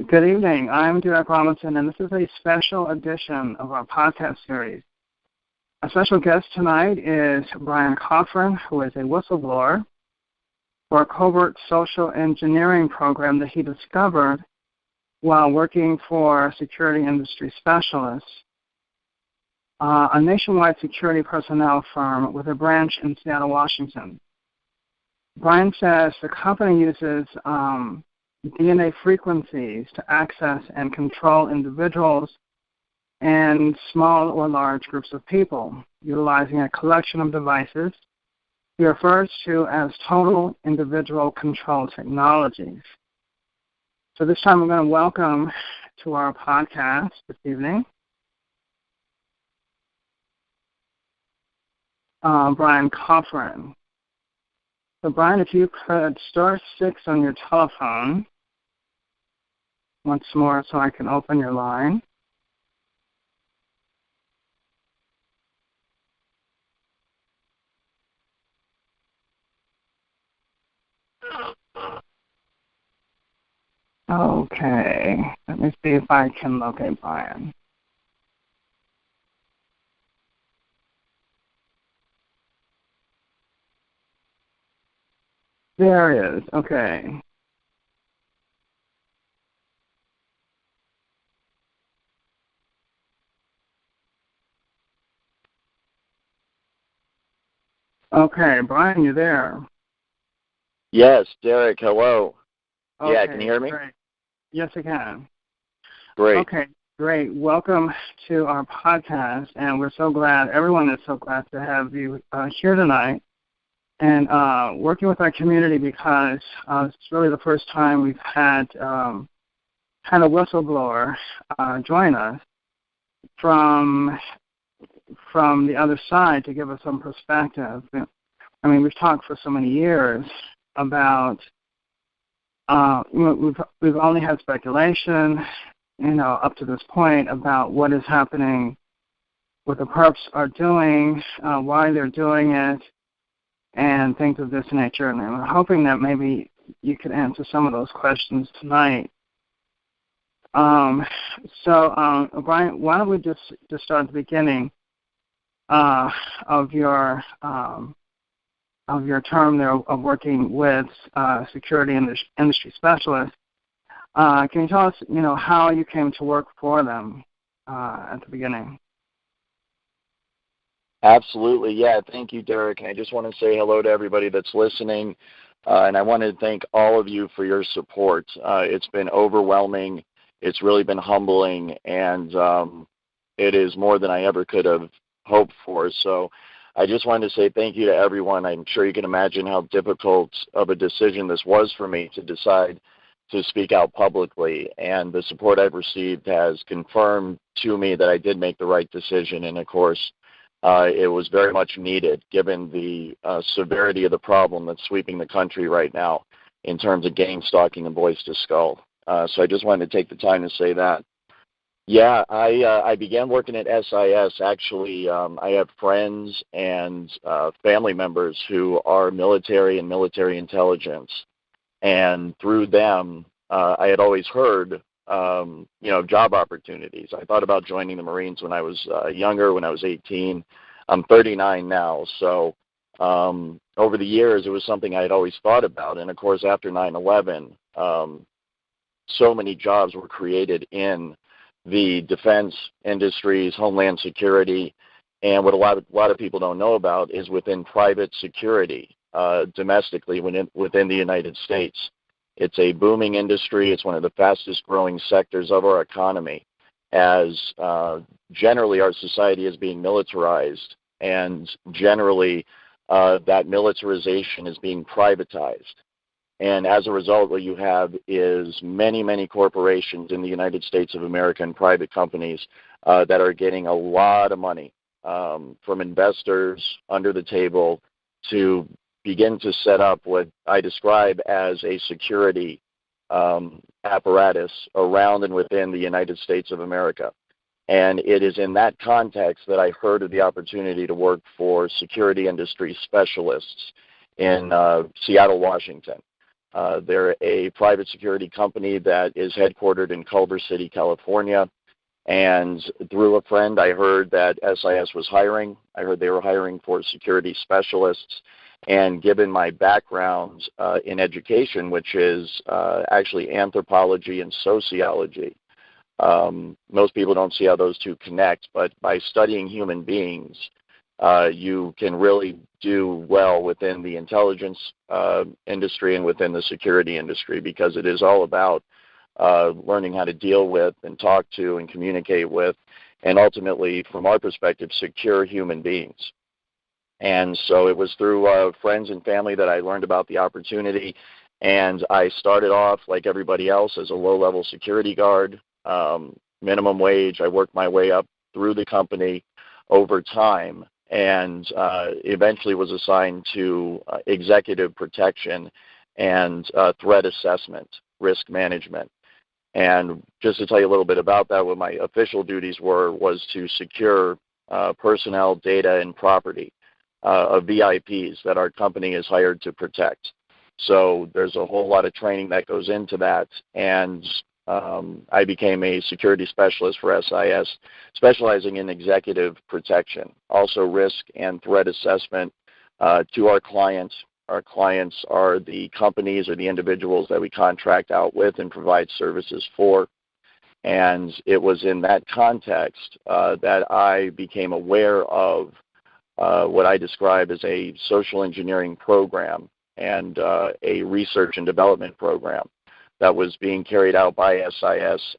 Good evening. I'm Derek Robinson, and this is a special edition of our podcast series. Our special guest tonight is Bryan Kofron, who is a whistleblower for a covert social engineering program that he discovered while working for security industry specialists, a nationwide security personnel firm with a branch in Seattle, Washington. Bryan says the company uses DNA frequencies to access and control individuals and small or large groups of people, utilizing a collection of devices he refers to as total individual control technologies. So this time we're going to welcome to our podcast this evening Bryan Kofron. So Bryan, if you could star 6 on your telephone once more so I can open your line. Okay, let me see if I can locate Bryan. There it is, okay. Okay, Bryan, you there? Yes, Derek, hello. Okay, yeah, can you hear me? Great. Yes, I can. Great. Okay, great. Welcome to our podcast, and we're so glad, everyone is so glad to have you here tonight and working with our community because it's really the first time we've had a whistleblower join us from the other side to give us some perspective. I mean, we've talked for so many years about, we've only had speculation, up to this point about what is happening, what the perps are doing, why they're doing it, and things of this nature. And I'm hoping that maybe you could answer some of those questions tonight. Bryan, why don't we just start at the beginning of your term there of working with security industry specialists. Can you tell us, how you came to work for them at the beginning? Absolutely, yeah. Thank you, Derek. And I just want to say hello to everybody that's listening, and I want to thank all of you for your support. It's been overwhelming. It's really been humbling, and it is more than I ever could have hoped for. So I just wanted to say thank you to everyone. I'm sure you can imagine how difficult of a decision this was for me to decide to speak out publicly, and the support I've received has confirmed to me that I did make the right decision, and of course, it was very much needed given the severity of the problem that's sweeping the country right now in terms of gang stalking and boys to skull. So I just wanted to take the time to say that. Yeah, I began working at SIS. Actually, I have friends and family members who are military and military intelligence. And through them, I had always heard, job opportunities. I thought about joining the Marines when I was younger, when I was 18. I'm 39 now. So over the years, it was something I had always thought about. And, of course, after 9/11, so many jobs were created in the defense industries, homeland security, and what a lot of people don't know about is within private security, domestically within the United States. It's a booming industry. It's one of the fastest growing sectors of our economy, as generally our society is being militarized, and generally that militarization is being privatized. And as a result, what you have is many, many corporations in the United States of America and private companies that are getting a lot of money from investors under the table to begin to set up what I describe as a security apparatus around and within the United States of America. And it is in that context that I heard of the opportunity to work for security industry specialists in Seattle, Washington. They're a private security company that is headquartered in Culver City, California. And through a friend, I heard that SIS was hiring. I heard they were hiring for security specialists. And given my background in education, which is actually anthropology and sociology, most people don't see how those two connect, but by studying human beings, you can really do well within the intelligence industry and within the security industry, because it is all about learning how to deal with and talk to and communicate with, and ultimately, from our perspective, secure human beings. And so it was through friends and family that I learned about the opportunity, and I started off, like everybody else, as a low-level security guard, minimum wage. I worked my way up through the company over time, and eventually was assigned to executive protection and threat assessment, risk management. And just to tell you a little bit about that, what my official duties was to secure personnel, data, and property of VIPs that our company is hired to protect. So there's a whole lot of training that goes into that, and I became a security specialist for SIS, specializing in executive protection, also risk and threat assessment to our clients. Our clients are the companies or the individuals that we contract out with and provide services for. And it was in that context that I became aware of what I describe as a social engineering program and a research and development program that was being carried out by SIS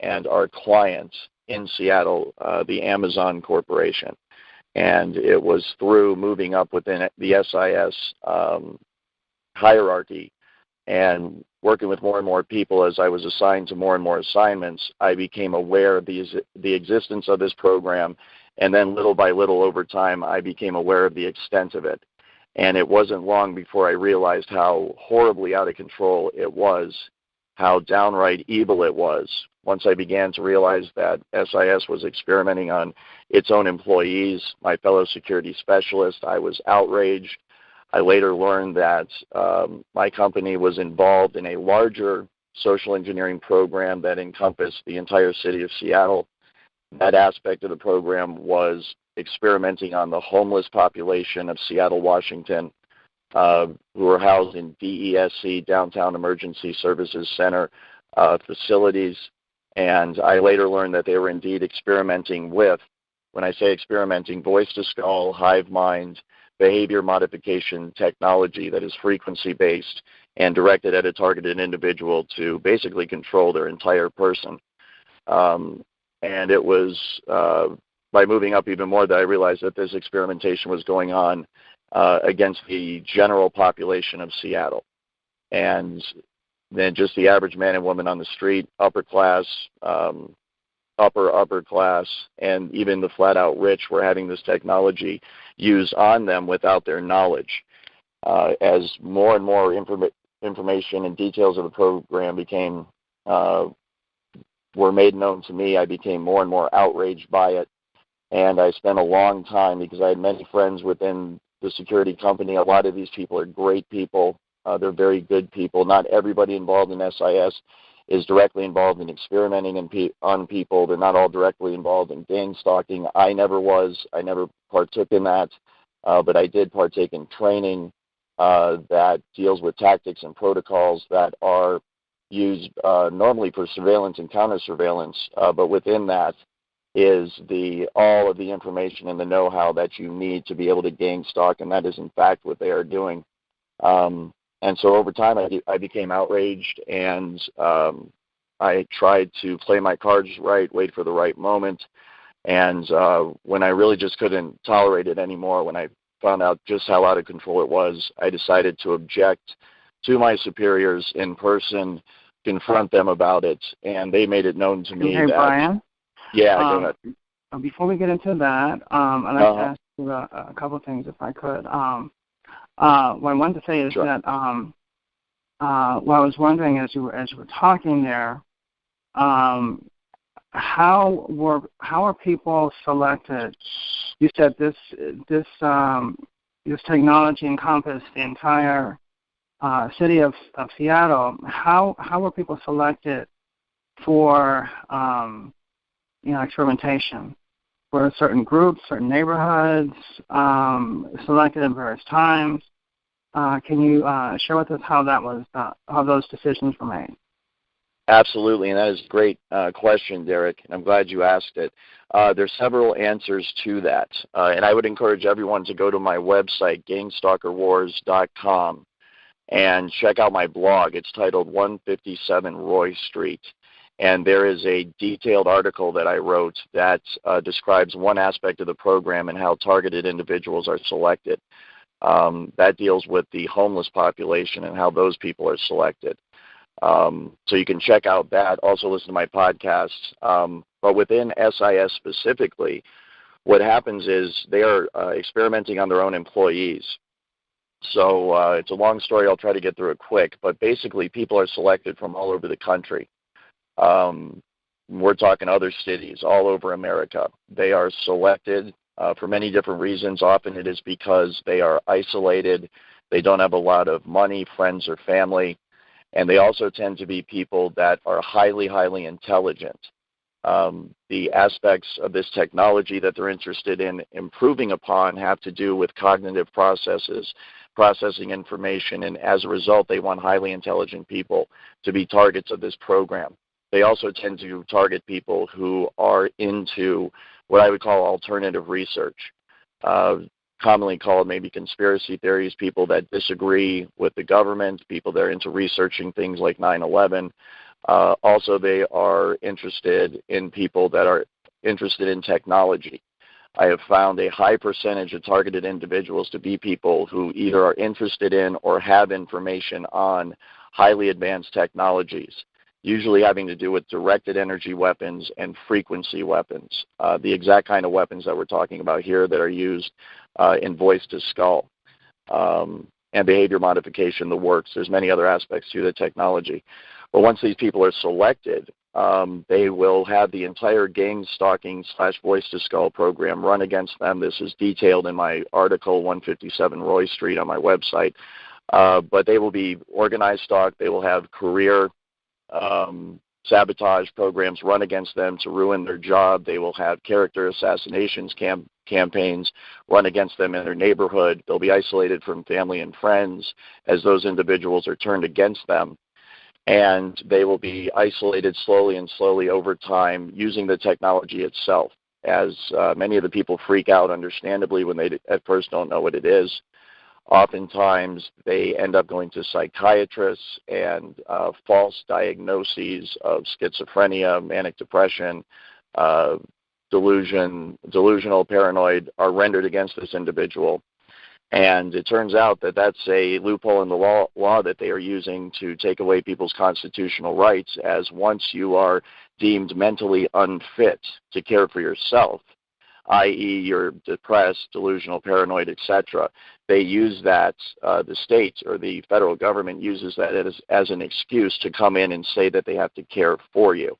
and our clients in Seattle, the Amazon Corporation. And it was through moving up within the SIS hierarchy and working with more and more people as I was assigned to more and more assignments, I became aware of the existence of this program. And then little by little over time, I became aware of the extent of it. And it wasn't long before I realized how horribly out of control it was, how downright evil it was. Once I began to realize that SIS was experimenting on its own employees, my fellow security specialists, I was outraged. I later learned that my company was involved in a larger social engineering program that encompassed the entire city of Seattle. That aspect of the program was experimenting on the homeless population of Seattle, Washington, who were housed in DESC, Downtown Emergency Services Center facilities. And I later learned that they were indeed experimenting with, when I say experimenting, voice-to-skull, hive mind, behavior modification technology that is frequency-based and directed at a targeted individual to basically control their entire person. And it was by moving up even more that I realized that this experimentation was going on against the general population of Seattle. And then just the average man and woman on the street, upper class, upper class, and even the flat-out rich were having this technology used on them without their knowledge. As more and more information and details of the program were made known to me, I became more and more outraged by it. And I spent a long time, because I had many friends within the security company. A lot of these people are great people. They're very good people. Not everybody involved in SIS is directly involved in experimenting on people. They're not all directly involved in gang stalking. I never was. I never partook in that. But I did partake in training that deals with tactics and protocols that are used normally for surveillance and counter-surveillance. But within that is all of the information and the know-how that you need to be able to gang stalk, and that is in fact what they are doing. And so over time, I became outraged, and I tried to play my cards right, wait for the right moment. And when I really just couldn't tolerate it anymore, when I found out just how out of control it was, I decided to object to my superiors in person, confront them about it, and they made it known to me that... Brian? Yeah, go ahead. Before we get into that, I'd like to ask you a couple of things, if I could. What I wanted to say is sure. that what I was wondering as you were talking there, how are people selected? You said this technology encompassed the entire city of Seattle, how were people selected for experimentation? Were certain groups, certain neighborhoods selected at various times? Can you share with us how those decisions were made? Absolutely, and that is a great question, Derek, and I'm glad you asked it. There's several answers to that, and I would encourage everyone to go to my website, gangstalkerwars.com, and check out my blog. It's titled 157 Roy Street. And there is a detailed article that I wrote that describes one aspect of the program and how targeted individuals are selected. That deals with the homeless population and how those people are selected. So you can check out that. Also listen to my podcasts. But within SIS specifically, what happens is they are experimenting on their own employees. So it's a long story. I'll try to get through it quick. But basically, people are selected from all over the country. We're talking other cities all over America. They are selected for many different reasons. Often it is because they are isolated, they don't have a lot of money, friends, or family, and they also tend to be people that are highly, highly intelligent. The aspects of this technology that they're interested in improving upon have to do with cognitive processes, processing information, and as a result, they want highly intelligent people to be targets of this program. They also tend to target people who are into what I would call alternative research, commonly called maybe conspiracy theories, people that disagree with the government, people that are into researching things like 9/11. Also, they are interested in people that are interested in technology. I have found a high percentage of targeted individuals to be people who either are interested in or have information on highly advanced technologies, usually having to do with directed energy weapons and frequency weapons, the exact kind of weapons that we're talking about here that are used in voice-to-skull and behavior modification, the works. There's many other aspects to the technology. But once these people are selected, they will have the entire gang stalking / voice-to-skull program run against them. This is detailed in my article, 157 Roy Street, on my website. But they will be organized stalked. They will have career sabotage programs run against them to ruin their job. They will have character assassinations campaigns run against them in their neighborhood. They'll be isolated from family and friends as those individuals are turned against them. And they will be isolated slowly over time using the technology itself, as many of the people freak out, understandably, when they at first don't know what it is. Oftentimes, they end up going to psychiatrists, and false diagnoses of schizophrenia, manic depression, delusional, paranoid are rendered against this individual. And it turns out that that's a loophole in the law that they are using to take away people's constitutional rights, as once you are deemed mentally unfit to care for yourself, i.e. you're depressed, delusional, paranoid, etc., they use that, the state or the federal government uses that as an excuse to come in and say that they have to care for you.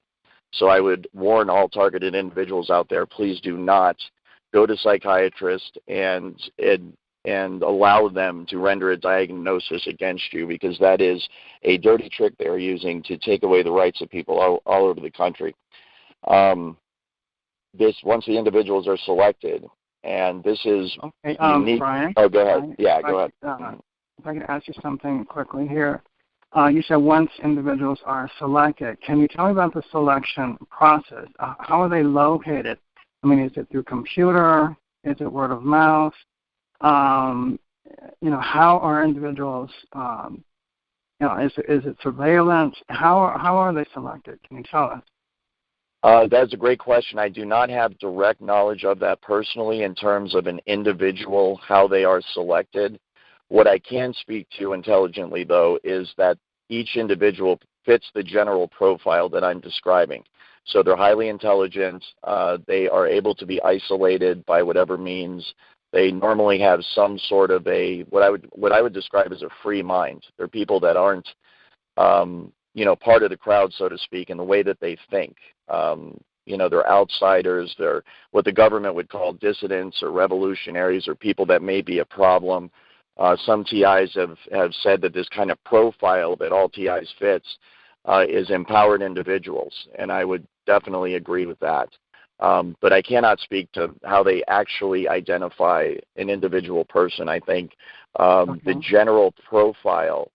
So I would warn all targeted individuals out there, please do not go to psychiatrists and allow them to render a diagnosis against you, because that is a dirty trick they're using to take away the rights of people all over the country. Once the individuals are selected, and this is unique. Bryan, oh, go ahead. Bryan, Yeah, go ahead. If I could ask you something quickly here. You said once individuals are selected. Can you tell me about the selection process? How are they located? I mean, is it through computer? Is it word of mouth? How are individuals, is it surveillance? How are they selected? Can you tell us? That's a great question. I do not have direct knowledge of that personally in terms of an individual, how they are selected. What I can speak to intelligently, though, is that each individual fits the general profile that I'm describing. So they're highly intelligent. They are able to be isolated by whatever means. They normally have some sort of what I would describe as a free mind. They're people that aren't, part of the crowd, so to speak, in the way that they think. They're outsiders. They're what the government would call dissidents or revolutionaries, or people that may be a problem. Some TIs have said that this kind of profile that all TIs fits is empowered individuals, and I would definitely agree with that. But I cannot speak to how they actually identify an individual person. I think the general profile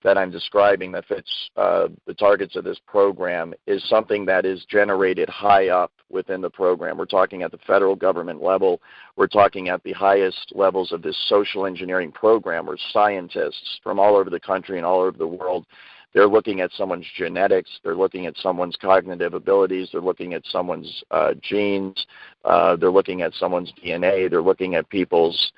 that I'm describing that fits the targets of this program is something that is generated high up within the program. We're talking at the federal government level. We're talking at the highest levels of this social engineering program where scientists from all over the country and all over the world, they're looking at someone's genetics, they're looking at someone's cognitive abilities, they're looking at someone's genes, they're looking at someone's DNA, they're looking at people's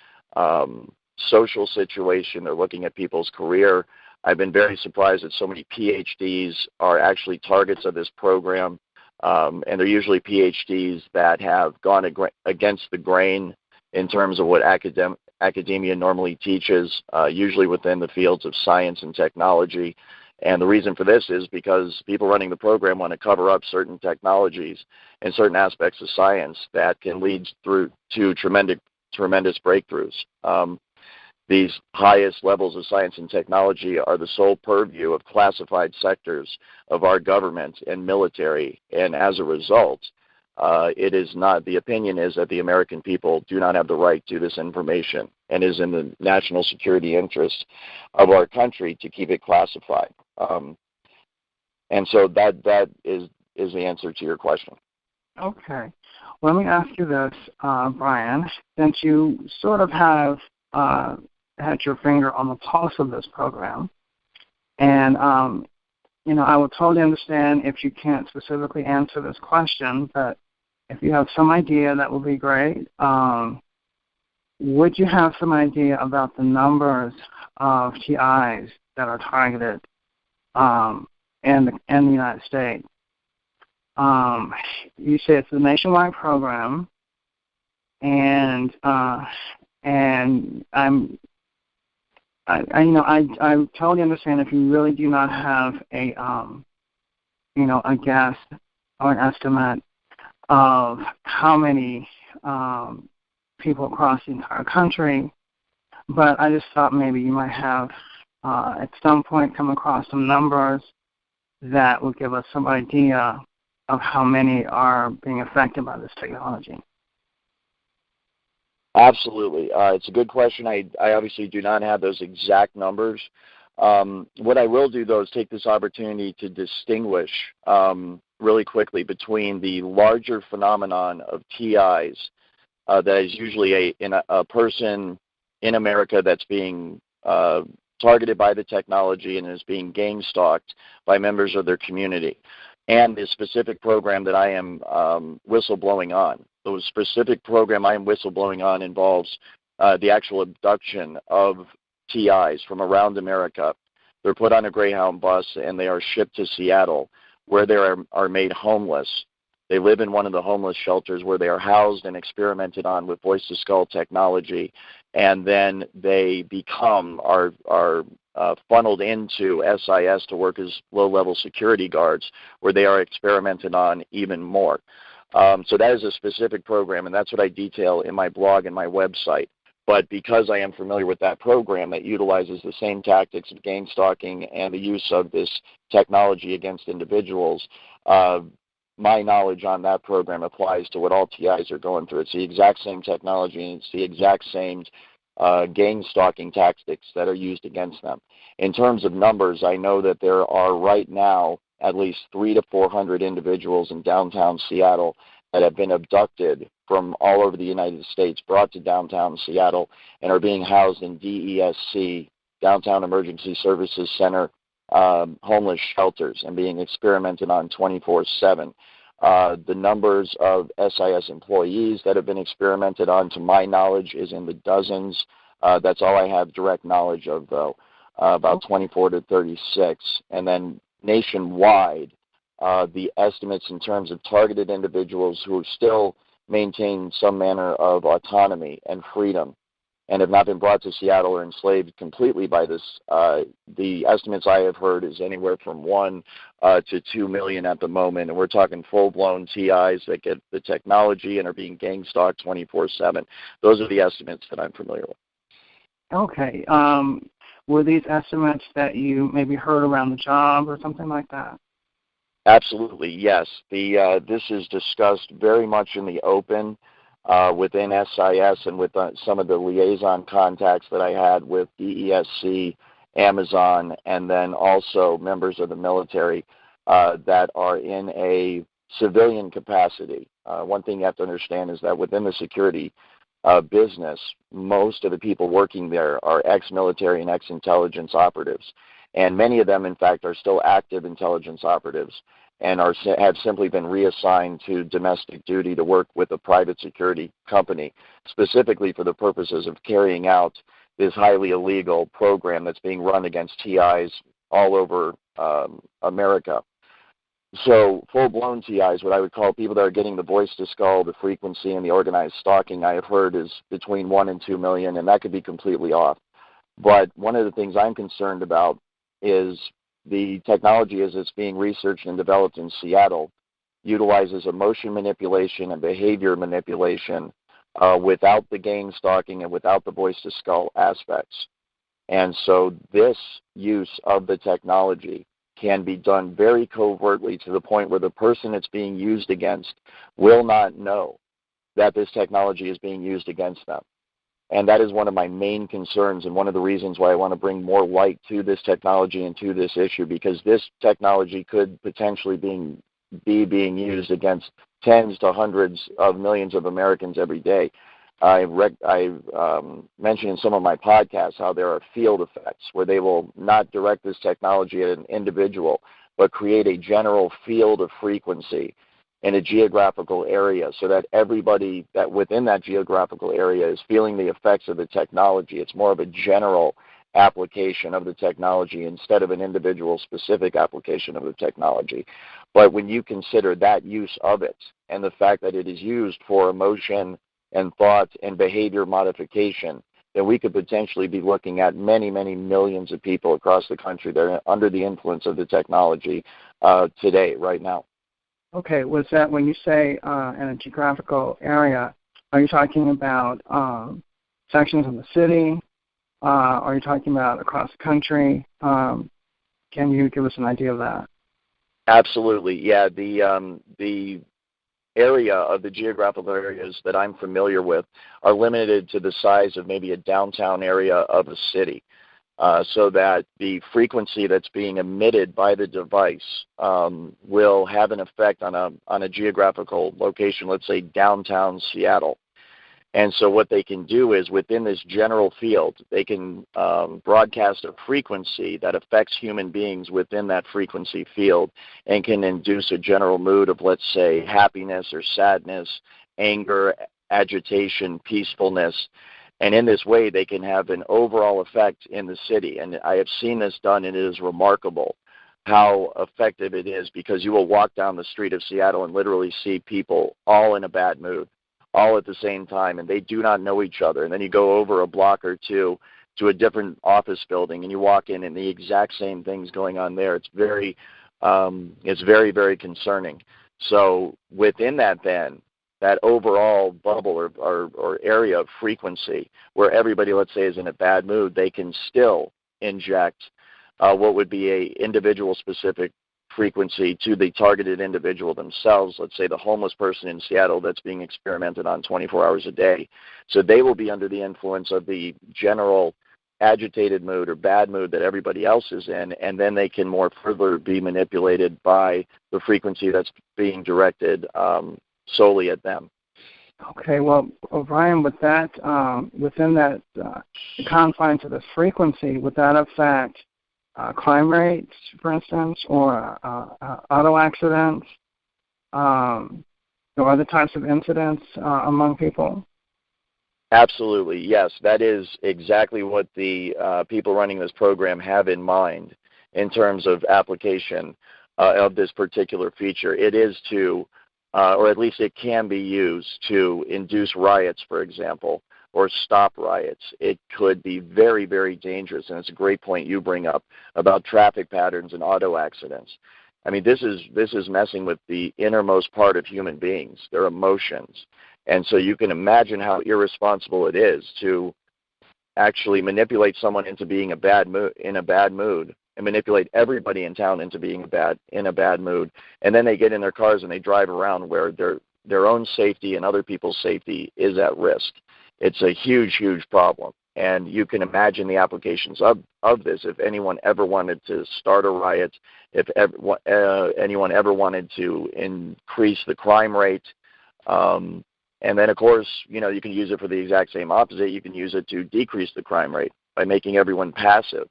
social situation, they're looking at people's career. I've been very surprised that so many PhDs are actually targets of this program, and they're usually PhDs that have gone against the grain in terms of what academia normally teaches, usually within the fields of science and technology. And the reason for this is because people running the program want to cover up certain technologies and certain aspects of science that can lead through to tremendous breakthroughs. These highest levels of science and technology are the sole purview of classified sectors of our government and military, and as a result, it is not, the opinion is that the American people do not have the right to this information and is in the national security interest of our country to keep it classified. And so that is the answer to your question. Okay. Well, let me ask you this, Bryan. Since you sort of have had your finger on the pulse of this program, and I would totally understand if you can't specifically answer this question, but if you have some idea, that would be great. Would you have some idea about the numbers of TIs that are targeted in the United States? You say it's a nationwide program, and I totally understand if you really do not have a guess or an estimate of how many people across the entire country, but I just thought maybe you might have at some point come across some numbers that would give us some idea of how many are being affected by this technology. Absolutely. It's a good question. I obviously do not have those exact numbers. What I will do, though, is take this opportunity to distinguish really quickly between the larger phenomenon of TIs that is usually a person in America that's being targeted by the technology and is being gang-stalked by members of their community, and the specific program that I am whistleblowing on. The specific program I am whistleblowing on involves the actual abduction of TIs from around America. They're put on a Greyhound bus and they are shipped to Seattle, where they are made homeless. They live in one of the homeless shelters where they are housed and experimented on with voice-to-skull technology, and then they are funneled into SIS to work as low-level security guards, where they are experimented on even more. So that is a specific program, and that's what I detail in my blog and my website. But because I am familiar with that program that utilizes the same tactics of gang stalking and the use of this technology against individuals, my knowledge on that program applies to what all TIs are going through. It's the exact same technology, and it's the exact same gang stalking tactics that are used against them. In terms of numbers, I know that there are right now at least 300 to 400 individuals in downtown Seattle that have been abducted from all over the United States, brought to downtown Seattle, and are being housed in DESC, Downtown Emergency Services Center, homeless shelters, and being experimented on 24/7. The numbers of SIS employees that have been experimented on, to my knowledge, is in the dozens. That's all I have direct knowledge of, though, about 24 to 36. And then nationwide, the estimates in terms of targeted individuals who still maintain some manner of autonomy and freedom and have not been brought to Seattle or enslaved completely by this, the estimates I have heard is anywhere from 1 to 2 million at the moment. And we're talking full-blown TIs that get the technology and are being gang-stalked 24/7. Those are the estimates that I'm familiar with. Okay. Were these estimates that you maybe heard around the job or something like that? Absolutely, yes. This is discussed very much in the open within SIS and with some of the liaison contacts that I had with DESC, Amazon, and then also members of the military that are in a civilian capacity. One thing you have to understand is that within the security business, most of the people working there are ex-military and ex-intelligence operatives. And many of them, in fact, are still active intelligence operatives and have simply been reassigned to domestic duty to work with a private security company, specifically for the purposes of carrying out this highly illegal program that's being run against TIs all over America. So full-blown TIs, what I would call people that are getting the voice to skull, the frequency, and the organized stalking, I have heard is between 1 and 2 million, and that could be completely off. But one of the things I'm concerned about is the technology as it's being researched and developed in Seattle utilizes emotion manipulation and behavior manipulation without the gang stalking and without the voice to skull aspects. And so this use of the technology can be done very covertly to the point where the person it's being used against will not know that this technology is being used against them. And that is one of my main concerns and one of the reasons why I want to bring more light to this technology and to this issue, because this technology could potentially be being used against tens to hundreds of millions of Americans every day. I've mentioned in some of my podcasts how there are field effects where they will not direct this technology at an individual, but create a general field of frequency in a geographical area so that everybody that within that geographical area is feeling the effects of the technology. It's more of a general application of the technology instead of an individual specific application of the technology. But when you consider that use of it and the fact that it is used for emotion and thought and behavior modification, then we could potentially be looking at many, many millions of people across the country that are under the influence of the technology today, right now. Okay, was that when you say in a geographical area, are you talking about sections of the city? Are you talking about across the country? Can you give us an idea of that? Absolutely, yeah. The area of the geographical areas that I'm familiar with are limited to the size of maybe a downtown area of a city. So that the frequency that's being emitted by the device will have an effect on a geographical location, let's say downtown Seattle. And so what they can do is within this general field, they can broadcast a frequency that affects human beings within that frequency field and can induce a general mood of, let's say, happiness or sadness, anger, agitation, peacefulness. And in this way, they can have an overall effect in the city. And I have seen this done, and it is remarkable how effective it is, because you will walk down the street of Seattle and literally see people all in a bad mood, all at the same time, and they do not know each other. And then you go over a block or two to a different office building, and you walk in, and the exact same thing's going on there. It's very, very concerning. So within that, then, that overall bubble or area of frequency where everybody, let's say, is in a bad mood, they can still inject what would be a individual specific frequency to the targeted individual themselves, let's say the homeless person in Seattle that's being experimented on 24 hours a day. So they will be under the influence of the general agitated mood or bad mood that everybody else is in, and then they can more further be manipulated by the frequency that's being directed solely at them. Okay, well, Bryan, with that, within that confines of this frequency, would that affect crime rates, for instance, or auto accidents, or other types of incidents among people? Absolutely, yes. That is exactly what the people running this program have in mind in terms of application of this particular feature. It is to or at least it can be used to induce riots, for example, or stop riots. It could be very, very dangerous, and it's a great point you bring up about traffic patterns and auto accidents. I mean, this is messing with the innermost part of human beings, their emotions. And so you can imagine how irresponsible it is to actually manipulate someone into being in a bad mood, and manipulate everybody in town into being in a bad mood, and then they get in their cars and they drive around where their own safety and other people's safety is at risk. It's a huge, huge problem, and you can imagine the applications of this. If anyone ever wanted to start a riot, if anyone ever wanted to increase the crime rate, and then, of course, you can use it for the exact same opposite. You can use it to decrease the crime rate by making everyone passive.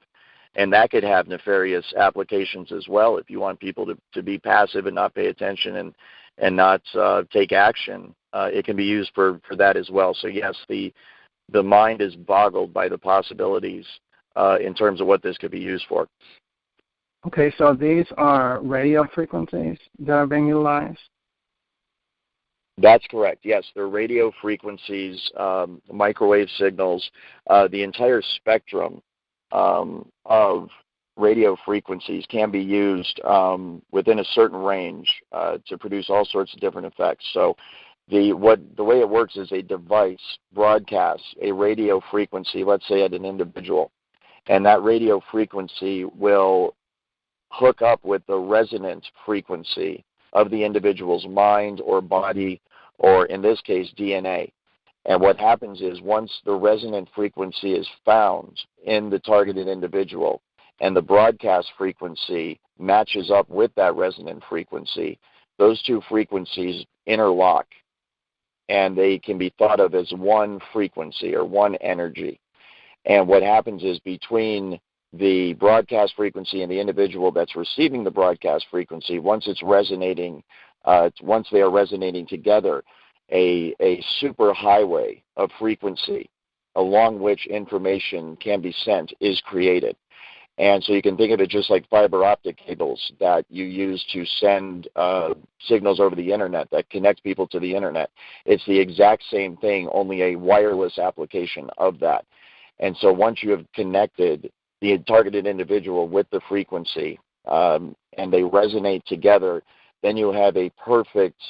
And that could have nefarious applications as well. If you want people to be passive and not pay attention and not take action, it can be used for that as well. So, yes, the mind is boggled by the possibilities in terms of what this could be used for. Okay, so these are radio frequencies that are being utilized? That's correct. Yes, they're radio frequencies, microwave signals, the entire spectrum of radio frequencies can be used within a certain range to produce all sorts of different effects. So the way it works is a device broadcasts a radio frequency, let's say at an individual, and that radio frequency will hook up with the resonant frequency of the individual's mind or body, or in this case, DNA. And what happens is once the resonant frequency is found in the targeted individual and the broadcast frequency matches up with that resonant frequency, those two frequencies interlock, and they can be thought of as one frequency or one energy. And what happens is between the broadcast frequency and the individual that's receiving the broadcast frequency, once they are resonating together, a super highway of frequency along which information can be sent is created. And so you can think of it just like fiber optic cables that you use to send signals over the internet that connect people to the internet. It's the exact same thing, only a wireless application of that. And so once you have connected the targeted individual with the frequency and they resonate together, then you have a perfect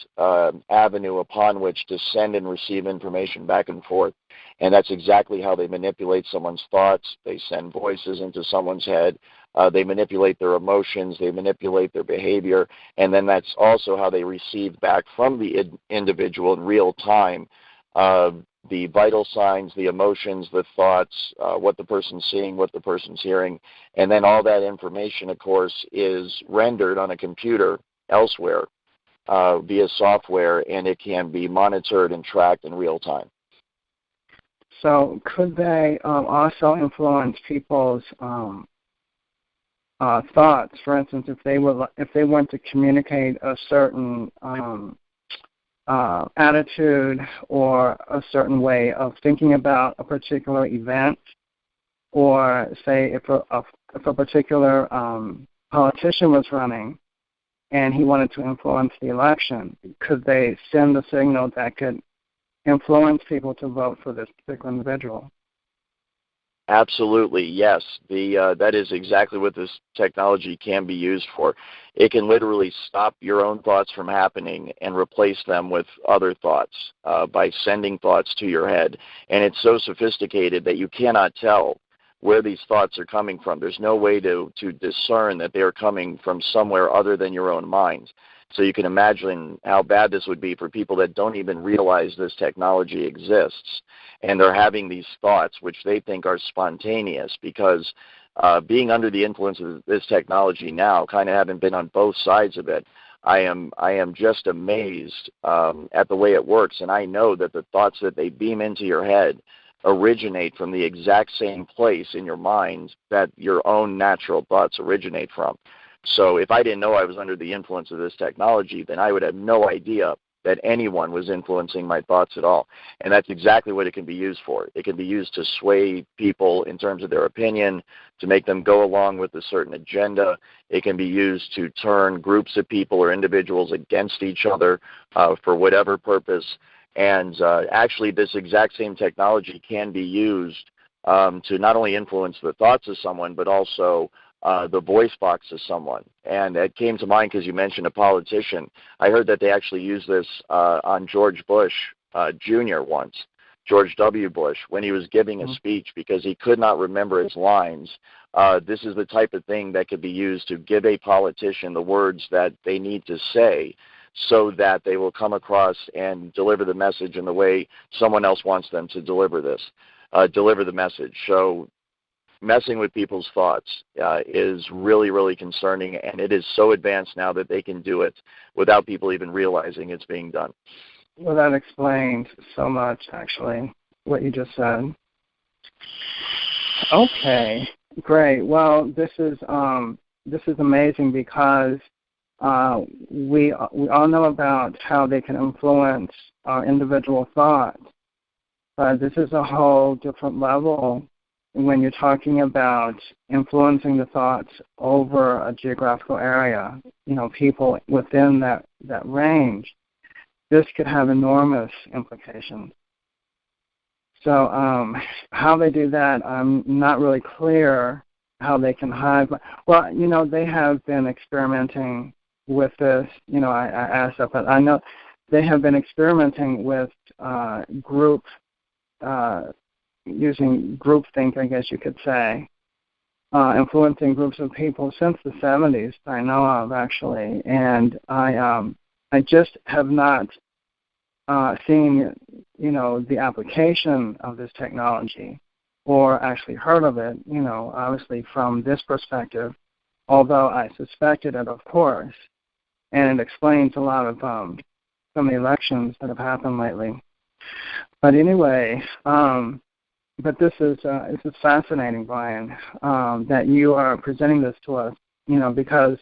avenue upon which to send and receive information back and forth. And that's exactly how they manipulate someone's thoughts. They send voices into someone's head. They manipulate their emotions. They manipulate their behavior. And then that's also how they receive back from the individual in real time the vital signs, the emotions, the thoughts, what the person's seeing, what the person's hearing. And then all that information, of course, is rendered on a computer elsewhere via software, and it can be monitored and tracked in real time. So could they also influence people's thoughts? For instance, if they want to communicate a certain attitude or a certain way of thinking about a particular event, or say if a particular politician was running and he wanted to influence the election, could they send a signal that could influence people to vote for this particular individual? Absolutely, yes. That is exactly what this technology can be used for. It can literally stop your own thoughts from happening and replace them with other thoughts by sending thoughts to your head. And it's so sophisticated that you cannot tell where these thoughts are coming from. There's no way to discern that they're coming from somewhere other than your own mind. So you can imagine how bad this would be for people that don't even realize this technology exists, and they're having these thoughts which they think are spontaneous because being under the influence of this technology now, kind of having been on both sides of it, I am just amazed at the way it works, and I know that the thoughts that they beam into your head originate from the exact same place in your mind that your own natural thoughts originate from. So if I didn't know I was under the influence of this technology, then I would have no idea that anyone was influencing my thoughts at all. And that's exactly what it can be used for. It can be used to sway people in terms of their opinion, to make them go along with a certain agenda. It can be used to turn groups of people or individuals against each other for whatever purpose. And actually, this exact same technology can be used to not only influence the thoughts of someone, but also the voice box of someone. And it came to mind because you mentioned a politician. I heard that they actually used this on George Bush Jr. once. George W. Bush when he was giving a speech because he could not remember his lines. This is the type of thing that could be used to give a politician the words that they need to say so that they will come across and deliver the message in the way someone else wants them to deliver the message. So messing with people's thoughts is really, really concerning, and it is so advanced now that they can do it without people even realizing it's being done. Well, that explains so much, actually, what you just said. Okay, great. Well, this is amazing because we all know about how they can influence our individual thoughts, but this is a whole different level when you're talking about influencing the thoughts over a geographical area, people within that range. This could have enormous implications. So how they do that, I'm not really clear how they can hide. Well, they have been experimenting with this. I asked that, but I know they have been experimenting with using groupthink, I guess you could say, influencing groups of people since the 70s, I know of, actually. And I just have not seen, the application of this technology or actually heard of it, obviously from this perspective, although I suspected it, of course. And it explains a lot of some of the elections that have happened lately. But anyway, but this is fascinating, Bryan, that you are presenting this to us, because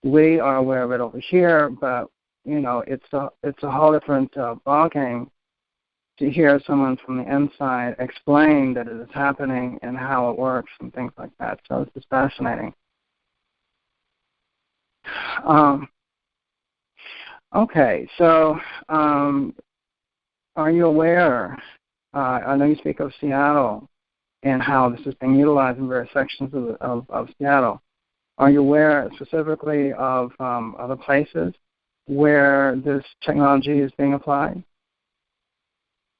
we are aware of it over here, but it's a whole different ballgame to hear someone from the inside explain that it is happening and how it works and things like that. So this is fascinating. Okay, so are you aware? I know you speak of Seattle and how this is being utilized in various sections of Seattle. Are you aware specifically of other places where this technology is being applied?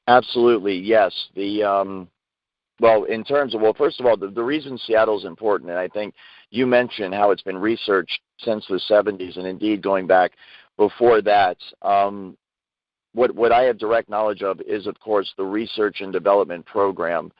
Absolutely, yes. In terms of, first of all, the reason Seattle is important, and I think you mentioned how it's been researched since the 70s, and indeed going back before that. What I have direct knowledge of is, of course, the research and development program,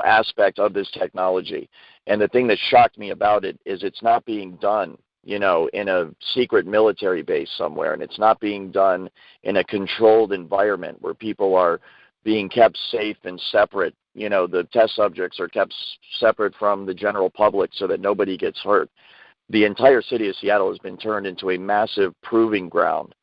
aspect of this technology. And the thing that shocked me about it is it's not being done, in a secret military base somewhere, and it's not being done in a controlled environment where people are being kept safe and separate. The test subjects are kept separate from the general public so that nobody gets hurt. The entire city of Seattle has been turned into a massive proving ground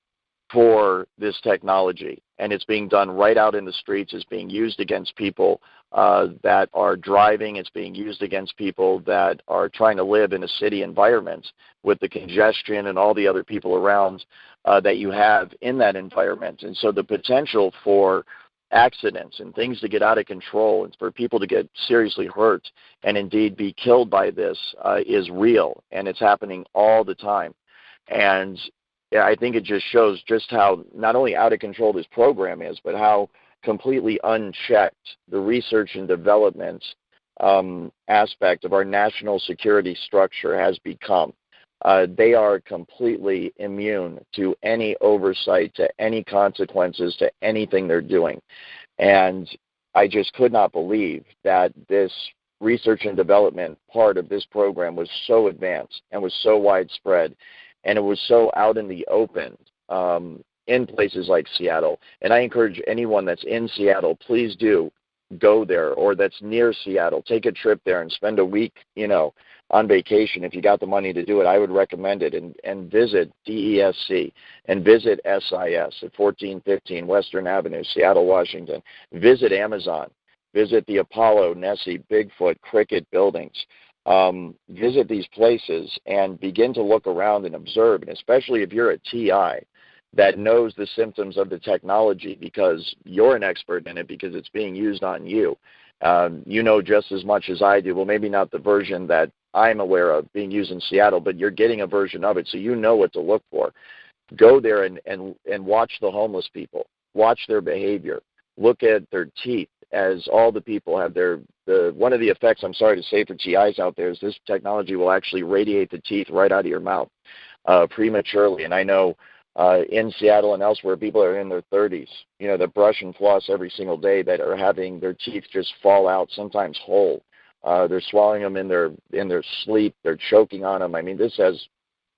for this technology, and it's being done right out in the streets. It's being used against people that are driving. It's being used against people that are trying to live in a city environment with the congestion and all the other people around that you have in that environment. And so the potential for accidents and things to get out of control and for people to get seriously hurt and indeed be killed by this is real, and it's happening all the time. And I think it just shows just how not only out of control this program is, but how completely unchecked the research and development aspect of our national security structure has become. They are completely immune to any oversight, to any consequences, to anything they're doing. And I just could not believe that this research and development part of this program was so advanced and was so widespread, and it was so out in the open in places like Seattle. And I encourage anyone that's in Seattle, please do go there, or that's near Seattle. Take a trip there and spend a week, on vacation. If you got the money to do it, I would recommend it, and visit DESC and visit SIS at 1415 Western Avenue, Seattle, Washington. Visit Amazon. Visit the Apollo, Nessie, Bigfoot, Cricket buildings. Visit these places and begin to look around and observe, and especially if you're a TI that knows the symptoms of the technology because you're an expert in it, because it's being used on you. You know just as much as I do. Well, maybe not the version that I'm aware of being used in Seattle, but you're getting a version of it, so you know what to look for. Go there and watch the homeless people. watch their behavior, look at their teeth, as all the people have one of the effects, I'm sorry to say, for TIs out there is this technology will actually radiate the teeth right out of your mouth prematurely. And I know in Seattle and elsewhere, people are in their 30s, that brush and floss every single day, that are having their teeth just fall out, sometimes whole. They're swallowing them in their sleep. They're choking on them. I mean, this has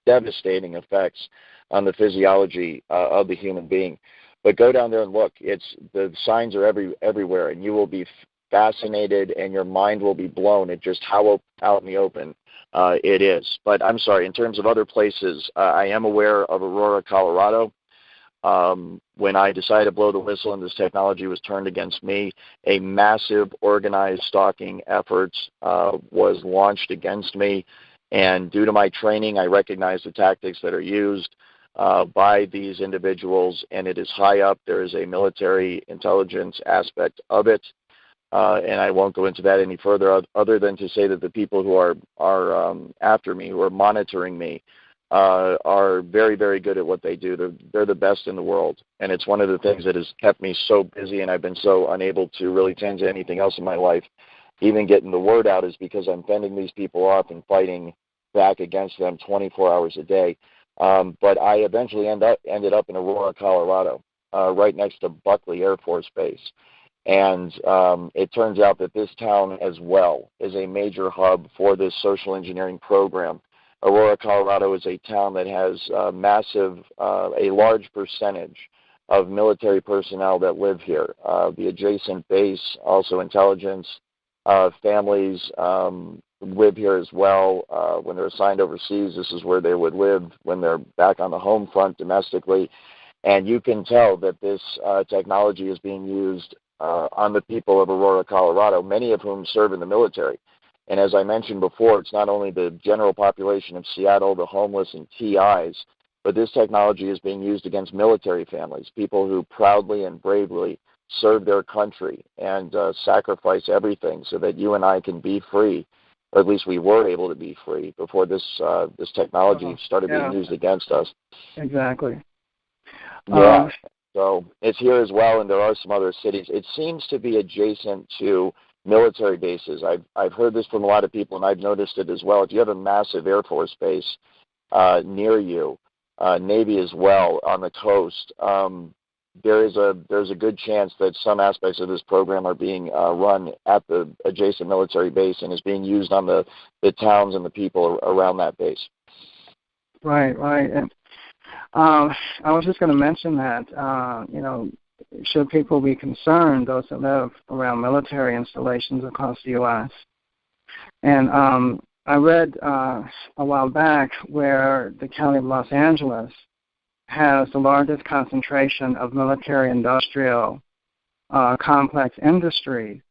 devastating effects on the physiology of the human being. But go down there and look. The signs are everywhere, and you will be fascinated, and your mind will be blown at just how out in the open it is. But I'm sorry, in terms of other places, I am aware of Aurora, Colorado. When I decided to blow the whistle and this technology was turned against me, a massive organized stalking effort was launched against me. And due to my training, I recognize the tactics that are used by these individuals, and it is high up. There is a military intelligence aspect of it. And I won't go into that any further other than to say that the people who are after me, who are monitoring me, are very, very good at what they do. They're the best in the world. And it's one of the things that has kept me so busy, and I've been so unable to really tend to anything else in my life. Even getting the word out is because I'm fending these people off and fighting back against them 24 hours a day. But I eventually ended up in Aurora, Colorado, right next to Buckley Air Force Base. And it turns out that this town as well is a major hub for this social engineering program. Aurora, Colorado is a town that has a large percentage of military personnel that live here. The adjacent base, also intelligence, families live here as well. When they're assigned overseas, this is where they would live when they're back on the home front domestically. And you can tell that this technology is being used on the people of Aurora, Colorado, many of whom serve in the military. And as I mentioned before, it's not only the general population of Seattle, the homeless, and TIs, but this technology is being used against military families, people who proudly and bravely serve their country and sacrifice everything so that you and I can be free, or at least we were able to be free before this technology started being used against us. Exactly. Yeah. So it's here as well, and there are some other cities. It seems to be adjacent to military bases. I've heard this from a lot of people, and I've noticed it as well. If you have a massive Air Force base near you, Navy as well on the coast, there's a good chance that some aspects of this program are being run at the adjacent military base and is being used on the towns and the people around that base. Right. And I was just going to mention that, should people be concerned, those that live around military installations across the U.S. And I read a while back where the County of Los Angeles has the largest concentration of military-industrial complex industry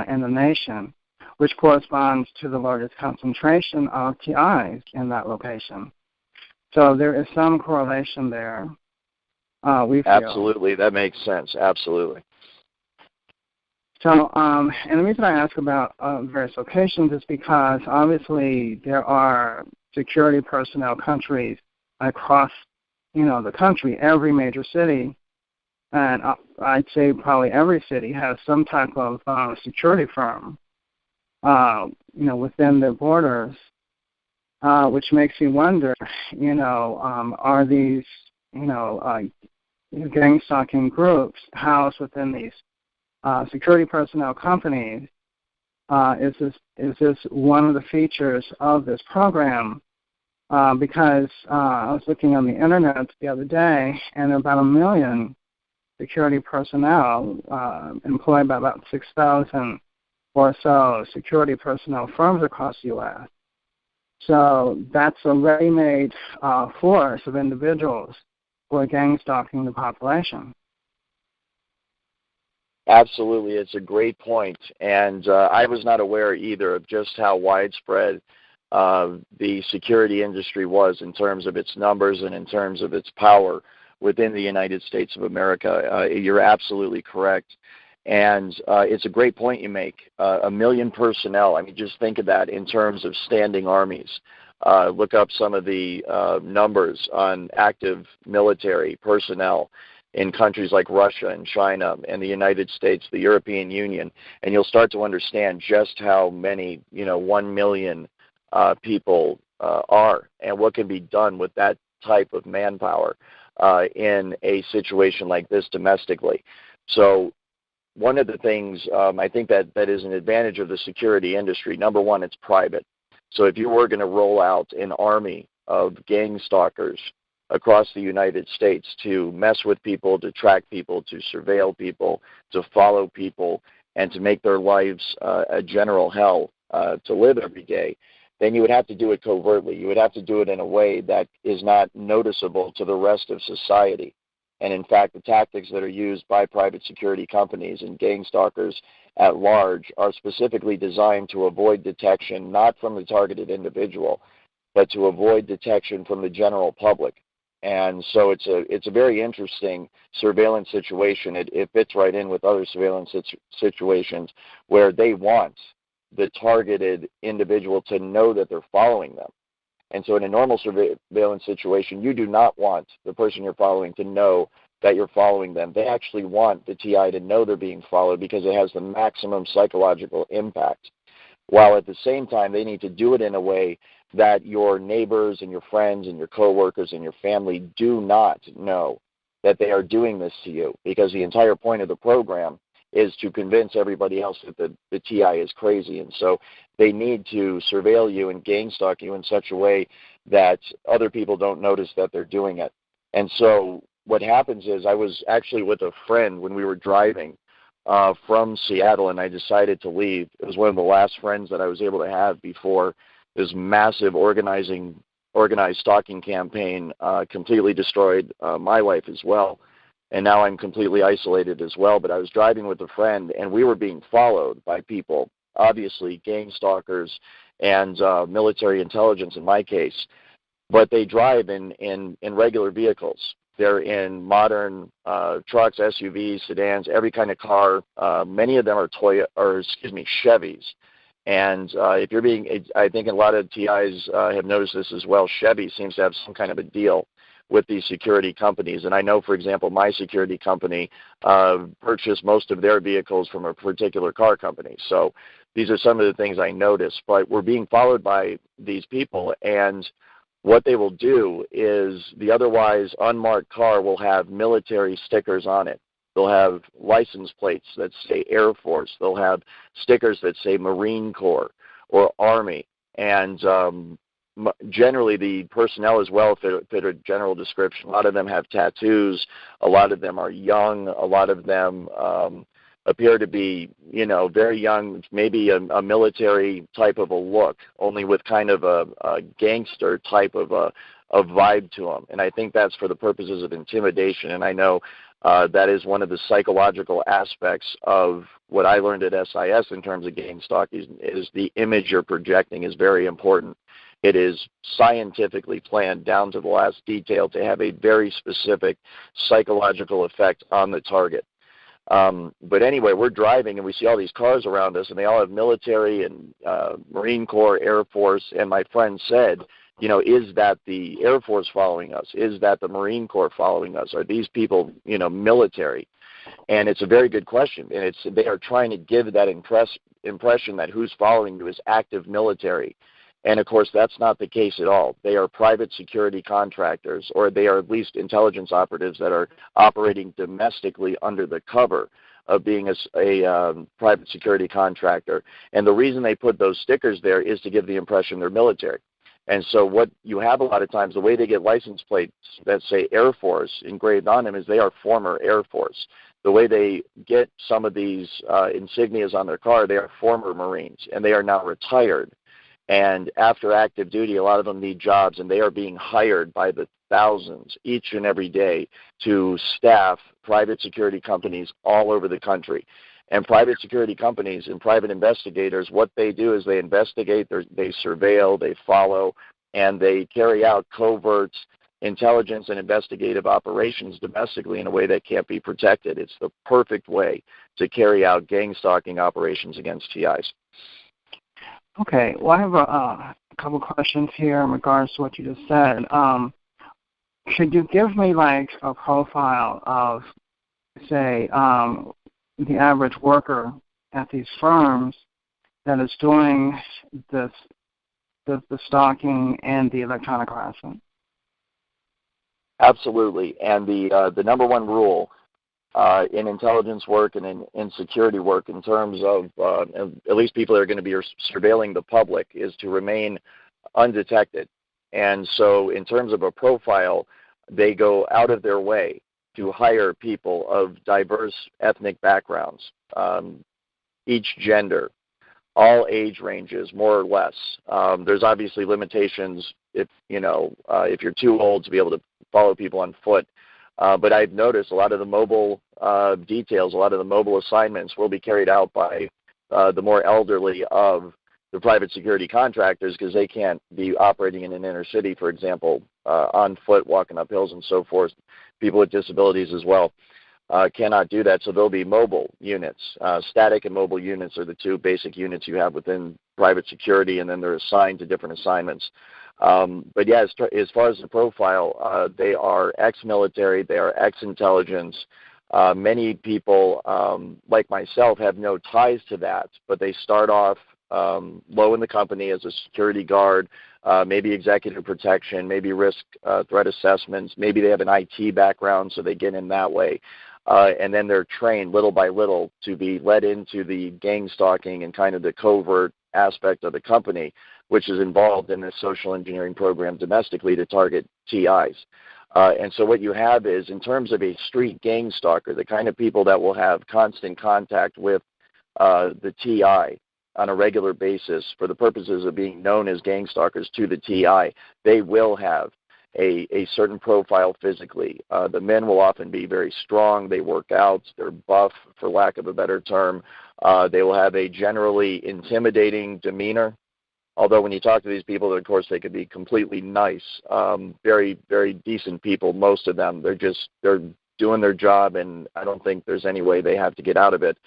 in the nation, which corresponds to the largest concentration of TIs in that location. So there is some correlation there. We feel. Absolutely, that makes sense. Absolutely. So, and the reason I ask about various locations is because obviously there are security personnel countries across, the country. Every major city, and I'd say probably every city has some type of security firm, within their borders. Which makes you wonder, are these, gang stalking groups housed within these security personnel companies? Is this one of the features of this program? Because I was looking on the internet the other day, and there are about 1 million security personnel employed by about 6,000 or so security personnel firms across the U.S. So that's a ready-made force of individuals who are gang stalking the population. Absolutely. It's a great point. And I was not aware either of just how widespread the security industry was in terms of its numbers and in terms of its power within the United States of America. You're absolutely correct. And it's a great point you make. 1 million personnel. I mean, just think of that in terms of standing armies. Look up some of the numbers on active military personnel, in countries like Russia and China and the United States, the European Union, and you'll start to understand just how many, 1 million people are, and what can be done with that type of manpower in a situation like this domestically. So one of the things I think that is an advantage of the security industry, number one, it's private. So if you were going to roll out an army of gang stalkers across the United States to mess with people, to track people, to surveil people, to follow people, and to make their lives a general hell to live every day, then you would have to do it covertly. You would have to do it in a way that is not noticeable to the rest of society. And in fact, the tactics that are used by private security companies and gang stalkers at large are specifically designed to avoid detection, not from the targeted individual, but to avoid detection from the general public. And so it's a very interesting surveillance situation. It fits right in with other surveillance situations where they want the targeted individual to know that they're following them. And so in a normal surveillance situation, you do not want the person you're following to know that you're following them. They actually want the TI to know they're being followed because it has the maximum psychological impact. While at the same time, they need to do it in a way that your neighbors and your friends and your coworkers and your family do not know that they are doing this to you, because the entire point of the program is to convince everybody else that the TI is crazy. And so they need to surveil you and gang stalk you in such a way that other people don't notice that they're doing it. And so what happens is, I was actually with a friend when we were driving from Seattle, and I decided to leave. It was one of the last friends that I was able to have before this massive organized stalking campaign completely destroyed my life as well. And now I'm completely isolated as well. But I was driving with a friend, and we were being followed by people, obviously gang stalkers and military intelligence in my case. But they drive in regular vehicles. They're in modern trucks, SUVs, sedans, every kind of car. Many of them are Chevys. And if you're being, I think a lot of TIs have noticed this as well. Chevy seems to have some kind of a deal with these security companies. And I know, for example, my security company purchased most of their vehicles from a particular car company. So these are some of the things I noticed. But we're being followed by these people, and what they will do is the otherwise unmarked car will have military stickers on it. They'll have license plates that say Air Force. They'll have stickers that say Marine Corps or Army. And generally the personnel as well fit a general description. A lot of them have tattoos. A lot of them are young. A lot of them appear to be, very young, maybe a military type of a look, only with kind of a gangster type of a vibe to them. And I think that's for the purposes of intimidation. And I know that is one of the psychological aspects of what I learned at SIS in terms of gang stalking is the image you're projecting is very important. It is scientifically planned down to the last detail to have a very specific psychological effect on the target. But anyway, we're driving and we see all these cars around us, and they all have military and Marine Corps, Air Force. And my friend said, is that the Air Force following us? Is that the Marine Corps following us? Are these people, military? And it's a very good question. And they are trying to give that impression that who's following you is active military. And, of course, that's not the case at all. They are private security contractors, or they are at least intelligence operatives that are operating domestically under the cover of being a private security contractor. And the reason they put those stickers there is to give the impression they're military. And so what you have a lot of times, the way they get license plates that say Air Force engraved on them is they are former Air Force. The way they get some of these insignias on their car, they are former Marines, and they are now retired. And after active duty, a lot of them need jobs, and they are being hired by the thousands each and every day to staff private security companies all over the country. And private security companies and private investigators, what they do is they investigate, they surveil, they follow, and they carry out covert intelligence and investigative operations domestically in a way that can't be protected. It's the perfect way to carry out gang stalking operations against TIs. Okay, well, I have a couple questions here in regards to what you just said. Could you give me like a profile of, say, the average worker at these firms that is doing this, the stalking and the electronic harassment? Absolutely. And the number one rule in intelligence work and in security work in terms of at least people that are going to be surveilling the public is to remain undetected. And so in terms of a profile, they go out of their way to hire people of diverse ethnic backgrounds, each gender, all age ranges, more or less. There's obviously limitations if you're too old to be able to follow people on foot. But I've noticed a lot of the mobile details, a lot of the mobile assignments will be carried out by the more elderly of the private security contractors because they can't be operating in an inner city, for example, on foot, walking up hills and so forth. People with disabilities as well cannot do that, so there'll be mobile units. Static and mobile units are the two basic units you have within private security, and then they're assigned to different assignments. But yeah, as far as the profile, they are ex-military, they are ex-intelligence. Many people, like myself, have no ties to that, but they start off low in the company as a security guard, maybe executive protection, maybe risk threat assessments, maybe they have an IT background, so they get in that way. And then they're trained little by little to be led into the gang stalking and kind of the covert aspect of the company, which is involved in this social engineering program domestically to target TIs. And so what you have is, in terms of a street gang stalker, the kind of people that will have constant contact with the TI on a regular basis for the purposes of being known as gang stalkers to the TI, they will have a certain profile physically. The men will often be very strong. They work out. They're buff, for lack of a better term. They will have a generally intimidating demeanor. Although when you talk to these people, of course, they could be completely nice, very, very decent people, most of them. They're doing their job, and I don't think there's any way they have to get out of it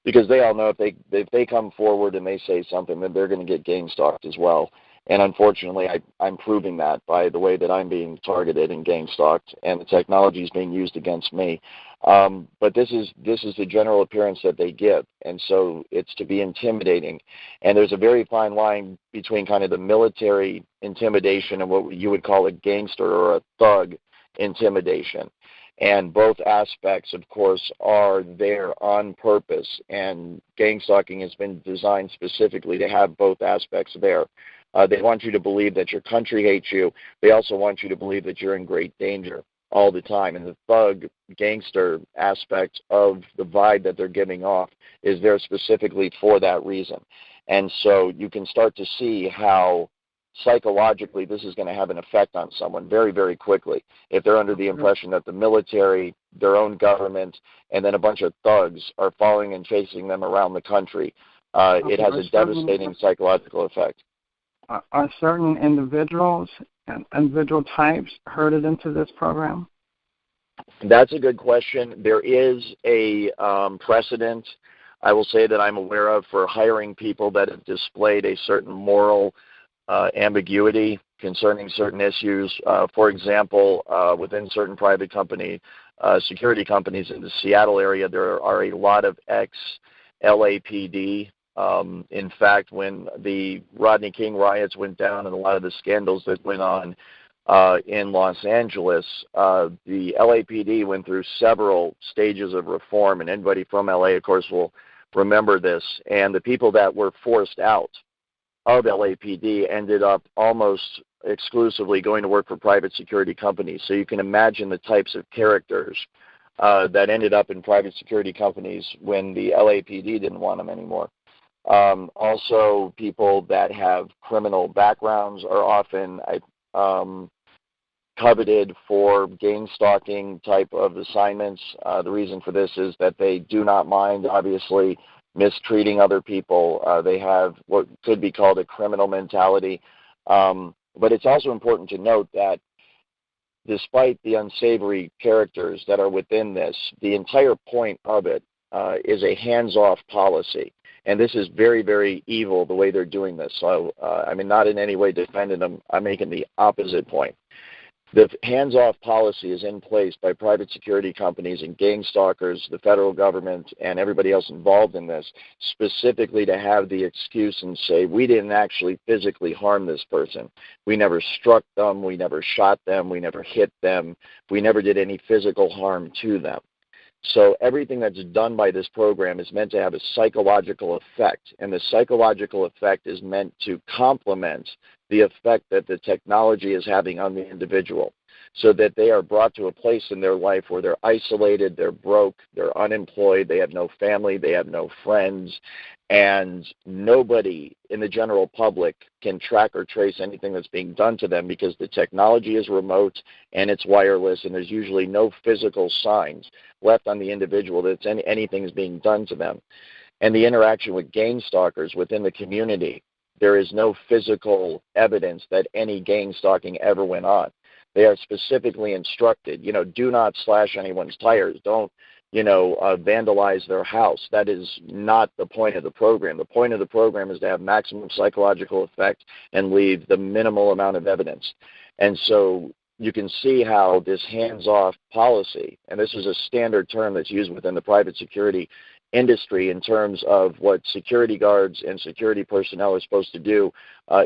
because they all know if they come forward and they say something, then they're going to get gang stalked as well. And unfortunately, I'm proving that by the way that I'm being targeted and gang stalked, and the technology is being used against me. But this is the general appearance that they give, and so it's to be intimidating. And there's a very fine line between kind of the military intimidation and what you would call a gangster or a thug intimidation. And both aspects, of course, are there on purpose, and gang stalking has been designed specifically to have both aspects there. They want you to believe that your country hates you. They also want you to believe that you're in great danger all the time. And the thug, gangster aspect of the vibe that they're giving off is there specifically for that reason. And so you can start to see how psychologically this is going to have an effect on someone very, very quickly. If they're under the impression that the military, their own government, and then a bunch of thugs are following and chasing them around the country, it has a devastating psychological effect. Are certain individual types herded into this program? That's a good question. There is a precedent, I will say, that I'm aware of for hiring people that have displayed a certain moral ambiguity concerning certain issues. For example, within certain private security companies in the Seattle area, there are a lot of ex-LAPD. In fact, when the Rodney King riots went down and a lot of the scandals that went on in Los Angeles, the LAPD went through several stages of reform, and anybody from LA, of course, will remember this. And the people that were forced out of LAPD ended up almost exclusively going to work for private security companies. So you can imagine the types of characters that ended up in private security companies when the LAPD didn't want them anymore. Also, people that have criminal backgrounds are often coveted for gang stalking type of assignments. The reason for this is that they do not mind, obviously, mistreating other people. They have what could be called a criminal mentality. But it's also important to note that despite the unsavory characters that are within this, the entire point of it is a hands-off policy. And this is very, very evil the way they're doing this. So, not in any way defending them. I'm making the opposite point. The hands-off policy is in place by private security companies and gang stalkers, the federal government, and everybody else involved in this, specifically to have the excuse and say, we didn't actually physically harm this person. We never struck them. We never shot them. We never hit them. We never did any physical harm to them. So everything that's done by this program is meant to have a psychological effect, and the psychological effect is meant to complement the effect that the technology is having on the individual, so that they are brought to a place in their life where they're isolated, they're broke, they're unemployed, they have no family, they have no friends, and nobody in the general public can track or trace anything that's being done to them because the technology is remote and it's wireless, and there's usually no physical signs left on the individual that anything is being done to them. And the interaction with gang stalkers within the community, there is no physical evidence that any gang stalking ever went on. They are specifically instructed, do not slash anyone's tires. Don't, vandalize their house. That is not the point of the program. The point of the program is to have maximum psychological effect and leave the minimal amount of evidence. And so you can see how this hands-off policy, and this is a standard term that's used within the private security industry in terms of what security guards and security personnel are supposed to do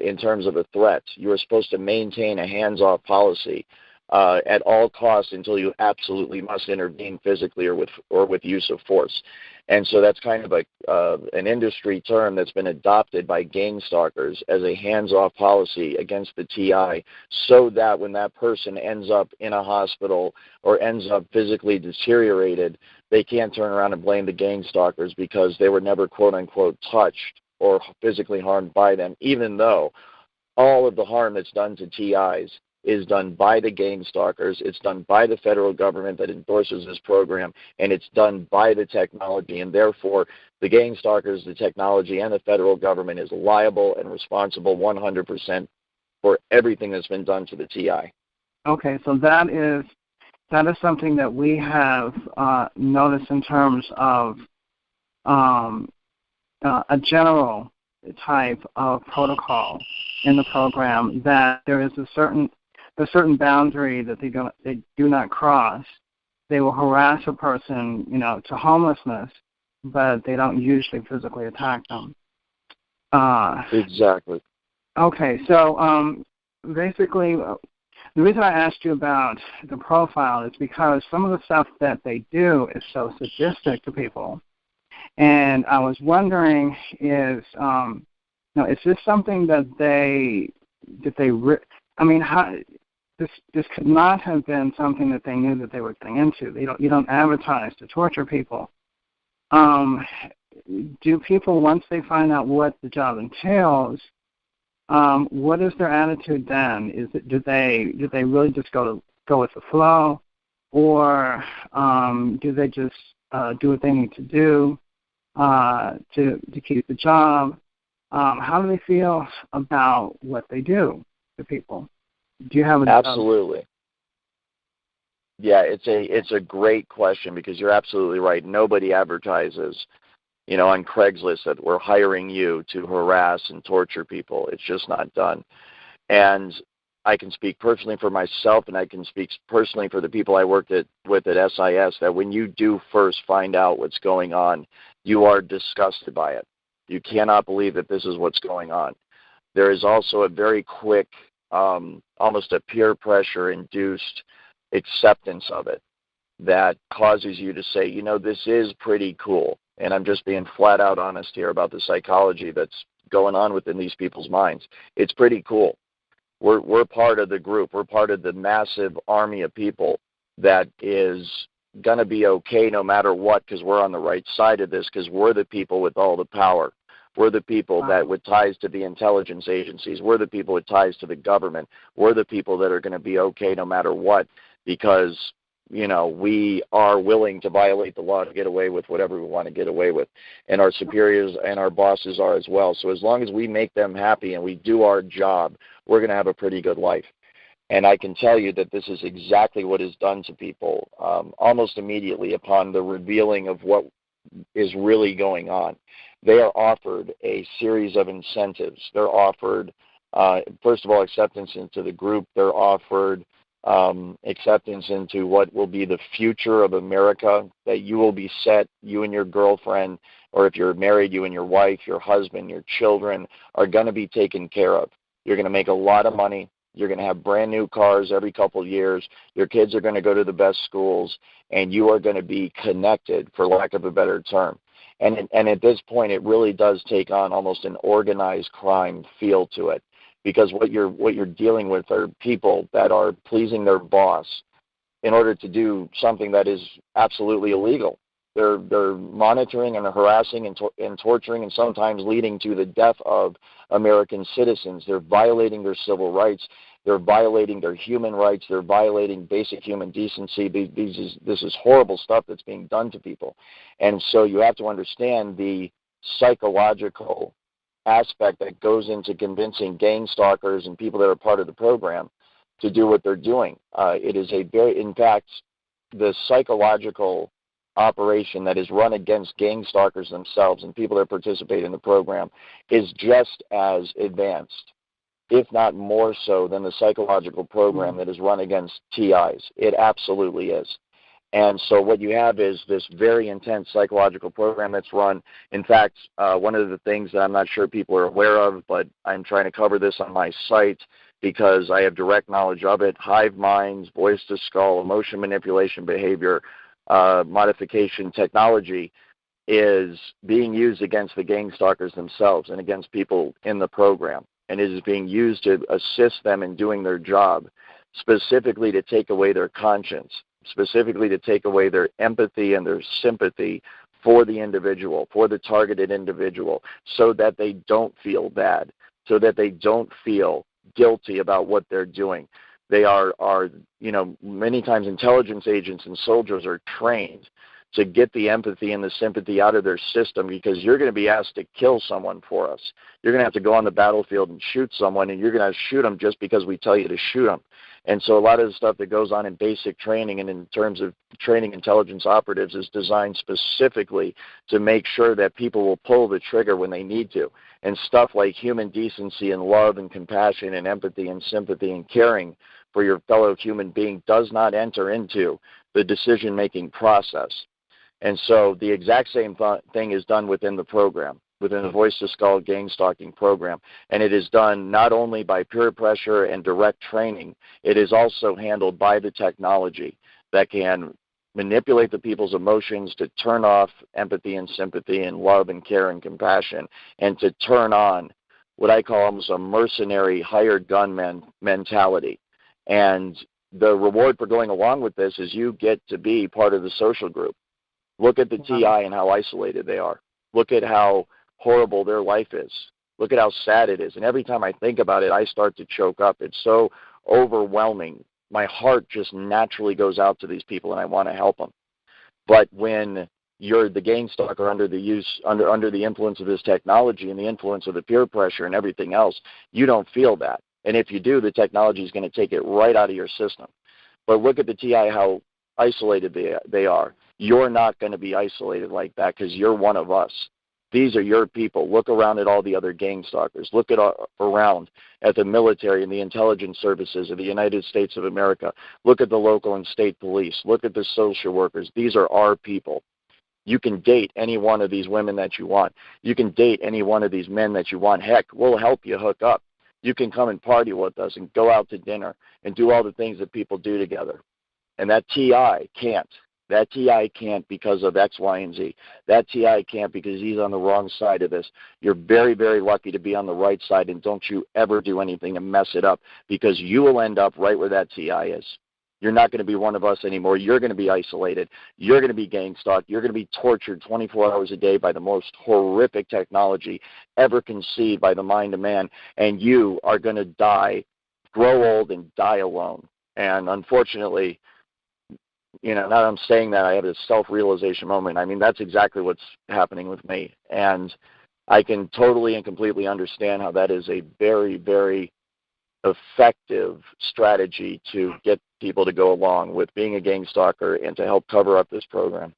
in terms of a threat. You are supposed to maintain a hands-off policy at all costs until you absolutely must intervene physically or with use of force. And so that's kind of an industry term that's been adopted by gang stalkers as a hands-off policy against the TI, so that when that person ends up in a hospital or ends up physically deteriorated, they can't turn around and blame the gang stalkers because they were never, quote-unquote, touched or physically harmed by them, even though all of the harm that's done to TIs is done by the gang stalkers, it's done by the federal government that endorses this program, and it's done by the technology, and therefore the gang stalkers, the technology, and the federal government is liable and responsible 100% for everything that's been done to the TI. Okay, so that is something that we have noticed in terms of a general type of protocol in the program, that there is a certain boundary that they do not cross. They will harass a person, to homelessness, but they don't usually physically attack them. Exactly. Okay, so basically, the reason I asked you about the profile is because some of the stuff that they do is so sadistic to people, and I was wondering is this something that this could not have been something that they knew that they were getting into. You don't advertise to torture people. Do people, once they find out what the job entails, what is their attitude then? Do they really just go with the flow, or do they just do what they need to do to keep the job? How do they feel about what they do to people? Do you have Absolutely. Yeah, it's a great question, because you're absolutely right. Nobody advertises, on Craigslist that we're hiring you to harass and torture people. It's just not done. And I can speak personally for myself, and I can speak personally for the people I worked with at SIS, that when you do first find out what's going on, you are disgusted by it. You cannot believe that this is what's going on. There is also a very quick, almost a peer pressure induced acceptance of it that causes you to say, this is pretty cool. And I'm just being flat out honest here about the psychology that's going on within these people's minds. It's pretty cool. We're part of the group. We're part of the massive army of people that is going to be okay no matter what, because we're on the right side of this, because we're the people with all the power. We're the people that with ties to the intelligence agencies. We're the people with ties to the government. We're the people that are going to be okay no matter what, because, we are willing to violate the law to get away with whatever we want to get away with. And our superiors and our bosses are as well. So as long as we make them happy and we do our job, we're going to have a pretty good life. And I can tell you that this is exactly what is done to people almost immediately upon the revealing of what is really going on. They are offered a series of incentives. They're offered, first of all, acceptance into the group. They're offered acceptance into what will be the future of America, that you will be set, you and your girlfriend, or if you're married, you and your wife, your husband, your children are going to be taken care of. You're going to make a lot of money. You're going to have brand new cars every couple of years. Your kids are going to go to the best schools, and you are going to be connected, for lack of a better term. And at this point, it really does take on almost an organized crime feel to it, because what you're dealing with are people that are pleasing their boss in order to do something that is absolutely illegal. They're monitoring and harassing and torturing, and sometimes leading to the death of American citizens. They're violating their civil rights. They're violating their human rights. They're violating basic human decency. This is horrible stuff that's being done to people. And so you have to understand the psychological aspect that goes into convincing gang stalkers and people that are part of the program to do what they're doing. It is in fact, the psychological operation that is run against gang stalkers themselves and people that participate in the program is just as advanced, if not more so, than the psychological program that is run against TIs. It absolutely is. And so what you have is this very intense psychological program that's run. In fact, one of the things that I'm not sure people are aware of, but I'm trying to cover this on my site because I have direct knowledge of it: hive minds, voice to skull, emotion manipulation behavior, modification technology is being used against the gang stalkers themselves and against people in the program. And it is being used to assist them in doing their job, specifically to take away their conscience, specifically to take away their empathy and their sympathy for the individual, for the targeted individual, so that they don't feel bad, so that they don't feel guilty about what they're doing. They are many times intelligence agents and soldiers are trained to get the empathy and the sympathy out of their system, because you're going to be asked to kill someone for us. You're going to have to go on the battlefield and shoot someone, and you're going to shoot them just because we tell you to shoot them. And so a lot of the stuff that goes on in basic training and in terms of training intelligence operatives is designed specifically to make sure that people will pull the trigger when they need to. And stuff like human decency and love and compassion and empathy and sympathy and caring for your fellow human being does not enter into the decision-making process. And so the exact same thing is done within the program, within the Voice to Skull gang stalking program. And it is done not only by peer pressure and direct training, it is also handled by the technology that can manipulate the people's emotions to turn off empathy and sympathy and love and care and compassion, and to turn on what I call almost a mercenary hired gunman mentality. And the reward for going along with this is you get to be part of the social group. Look at the TI and how isolated they are. Look at how horrible their life is. Look at how sad it is. And every time I think about it, I start to choke up. It's so overwhelming. My heart just naturally goes out to these people, and I want to help them. But when you're the gang stalker under the influence of this technology and the influence of the peer pressure and everything else, you don't feel that. And if you do, the technology is going to take it right out of your system. But look at the TI, how isolated they are. You're not going to be isolated like that, because you're one of us. These are your people. Look around at all the other gang stalkers. Look around at the military and the intelligence services of the United States of America. Look at the local and state police. Look at the social workers. These are our people. You can date any one of these women that you want. You can date any one of these men that you want. Heck, we'll help you hook up. You can come and party with us and go out to dinner and do all the things that people do together. And that TI can't. That TI can't because of X, Y, and Z. That TI can't because he's on the wrong side of this. You're very, very lucky to be on the right side, and don't you ever do anything to mess it up, because you will end up right where that TI is. You're not going to be one of us anymore. You're going to be isolated. You're going to be gang stalked. You're going to be tortured 24 hours a day by the most horrific technology ever conceived by the mind of man, and you are going to die, grow old, and die alone. And unfortunately, now that I'm saying that, I have this self-realization moment. I mean, that's exactly what's happening with me. And I can totally and completely understand how that is a very, very effective strategy to get people to go along with being a gang stalker and to help cover up this program.